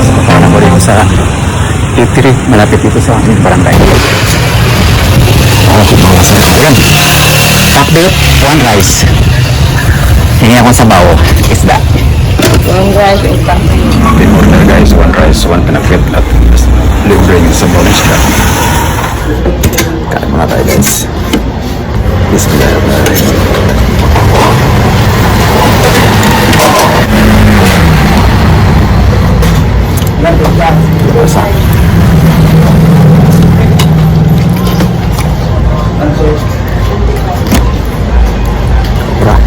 Paparan ko rin sa T3, malapit dito sa aming barangay. Ayan, update, one rice. Hingi akong sabaw, isda. One rice and something. In order guys, one rice, one pinakit at libre yung sabaw ng isda. Kain muna tayo guys. Bismillahirrahmanirrahim. Biasa. Murah.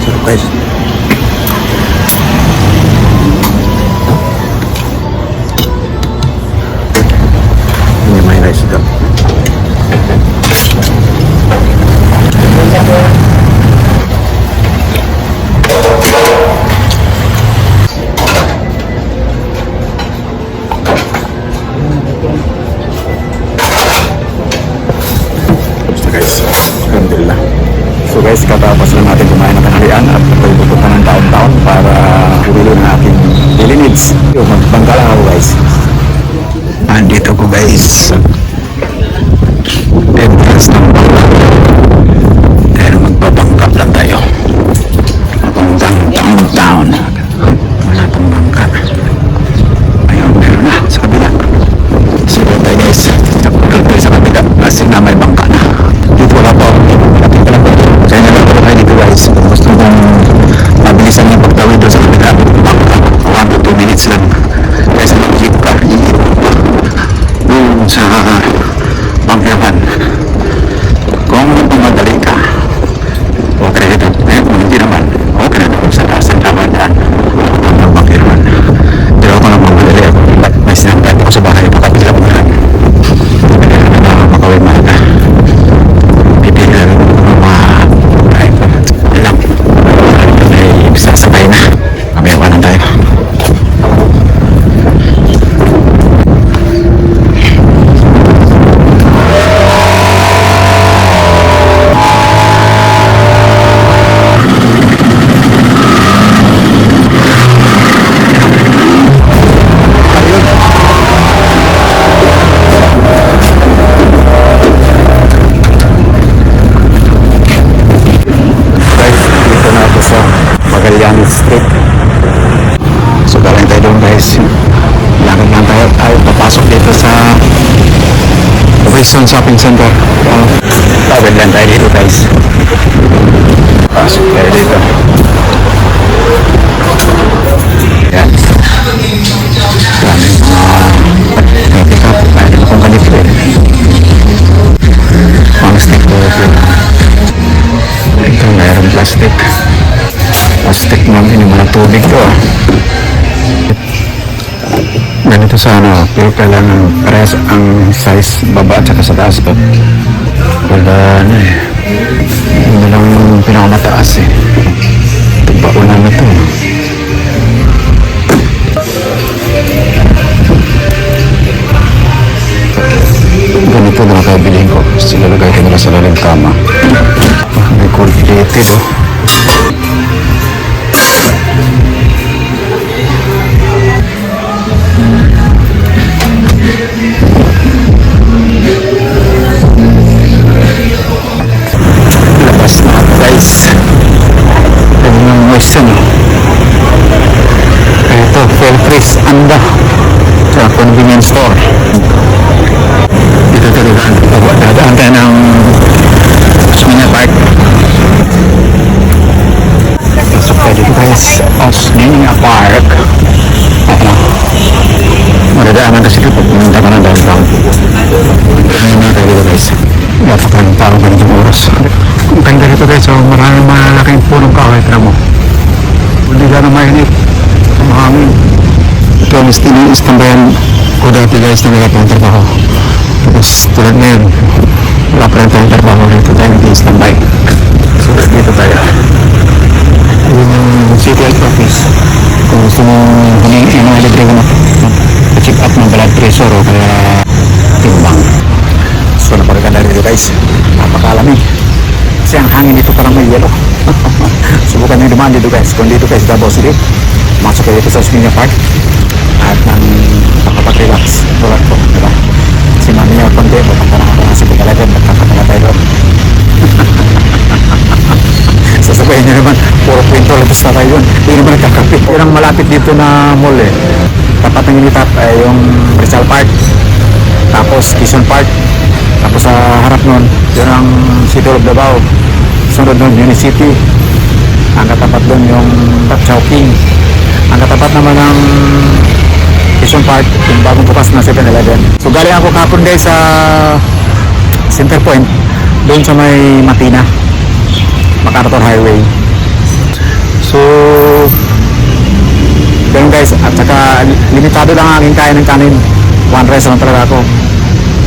Seru guys. Ini main rice juga. Alhamdulillah. So guys, katapos lang natin kumain ng tanghalian at ako'y pupunta ng taon-taon para bumili ng aking daily needs. Yung magbangka lang ako guys. Andito ko guys. Entrance ng bangka. Pero magbabangkap lang tayo. Papuntang taon-taon. Wala pang bangka. Ayun, meron na sa kabila. Sige tayo guys. Napunta tayo sa kabila. Kasi na may bangka na. Dito wala pa. Malapit ka lang po. Kaya nalang po kayo dito guys. Kung gusto kong mabilisan yung pagtawid doon sa kabila. Bangka. 1 to 2 minutes lang. Kaya sa mga jeep car. Doon sa bangkahan. Kung pumadali ka. Huwag ka na dito. Eh, kung hindi naman. Huwag ka na dito sa taas ng tama dyan. Ang bangkahan. Pero ako naman madali ako. May sinampan ako sa bahay. Pakapila mo lang. Makawin mahal. Bibigyan mga driver lang. May sasakay na. Kamiyawa lang tayo. Magallanes Street. So galing tayo doon guys. Lakad lang tayo ay papasok dito sa Quezon Shopping Center. Tawid lang tayo dito guys. Pasok tayo dito. Yan. Daming mga pick up. Pwede mo kong ganito eh. Mga stick to ito mayroong plastic. Plastic naman inuman ng tubig to ganito sana pero kailangan parehas ang size baba at saka sa taas pa wala na eh yun lang yung pinakamataas eh ito bauna na to ganito na nakabilihin ko silalagay ko nila sa lalim kama may complicated labas na ako guys yan yung moisten ito Felfries Anda sa convenience store dito talaga dadaan tayo ng Osmeña Park pasok tayo dito guys Osmeña Park madadaanan kasi ito pag pumunta ka ng downtown ayun na tayo dito guys dapat ng tao ganitong oras ang ganda dito guys so maraming malalaking punong kahoy mo hindi ka na mainit sa mahangin ito ang istambayan ko dati guys na nagapang trabaho tapos tulad ngayon wala pa rin tayong trabaho dito tayo nag-istambay so dito tayo yun yung city health office kung gusto mo humingi mga libre ko na check up ng blood pressure o kaya timbang so napagkala rin guys, napakalamig. Kasi ang hangin dito parang may yelo. Subukan nyo dumaan dito guys. Kung dito guys, Davao City, masok kayo dito sa Osmeña Park. At nang makapag-relax. Tulad ko, diba? Kasi mamaya konti, papunta na ako sa Pagalagan, nagkakatala tayo doon. Sasabayin nyo naman, puro kwento, labas na tayo yun. Hindi naman nagkakapit. Yun ang malapit dito na mall eh. Tapat ng initap ay yung Rizal Park. Tapos Quezon Park. Tapos sa harap nun, yun ang City of Davao. Sunod nun, Unicity. Ang katapat doon yung Chowking. Ang katapat naman ng Quezon Park, yung bagong bukas na 7-Eleven. So galing ako kapon guys sa Center Point, doon sa may Matina, MacArthur Highway. So ganun guys, at saka limitado lang ang aking kain ng kanin. One rice lang talaga ako,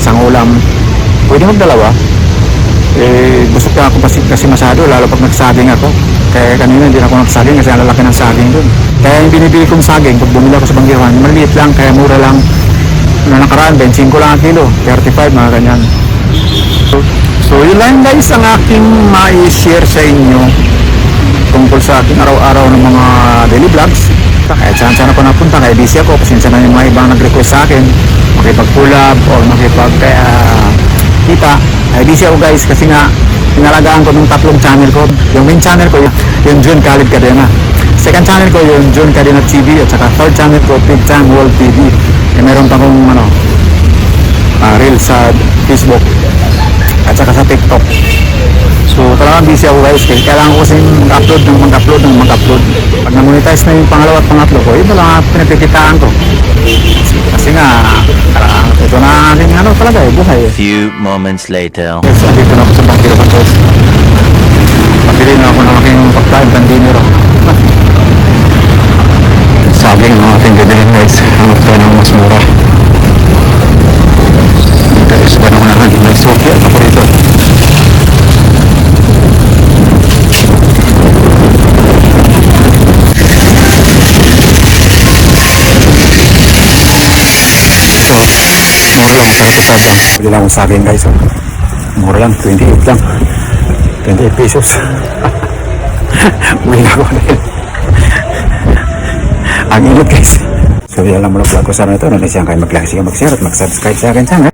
isang ulam. Pwede magdalawa. Gusto ko ako kasi masyado, lalo pag nagsaging ako. Kaya kanina hindi ako nagsaging kasi ang lalaki ng saging dun. Kaya yung binibili kong saging, pag bumili ako sa Banggiwan, maliit lang, kaya mura lang. Noong nakaraan, 25 lang ang kilo, 35 mga ganyan. So yun lang guys ang aking ma-share sa inyo tungkol sa aking araw-araw ng mga daily vlogs. Kahit saan ako napunta, kaya busy ako, pasensya na yung mga ibang nag-request sa akin, makipag-collab or makipag-kita. Ay busy ako guys kasi nga pinalagaan ko ng 3 channel ko. Yung main channel ko, yung June Khalid Cadena. Second channel ko yung June Cadena TV at saka third channel ko, Big Time World TV. Meron pa kong reels sa Facebook at saka sa TikTok. So talagang busy ako guys kasi kailangan ko kasi mag-upload. Pag na-monetize na yung pangalawa at pangatlo ko, yun na lang ang pinagkikitaan ko. Kasi nga, ito na ang aking talaga buhay. Few moments later. Yes, andito na ako sa Bakiro Controls. Pabili na ako ng aking pagkain ng dinero. Saging ng ating gagawin guys. Hanap tayo ng mas mura. Dito sa panungunahan, may suki at ako rito. Mura lang, kahit isa lang. Pwede lang akong saging guys. Mura lang, 28 lang. 28 pesos. Uwi na ako dahil ang init guys. So yan lang muna vlog ko sana ito. Nandun siyang kayo mag-like, mag-share at mag-subscribe sa akin sana.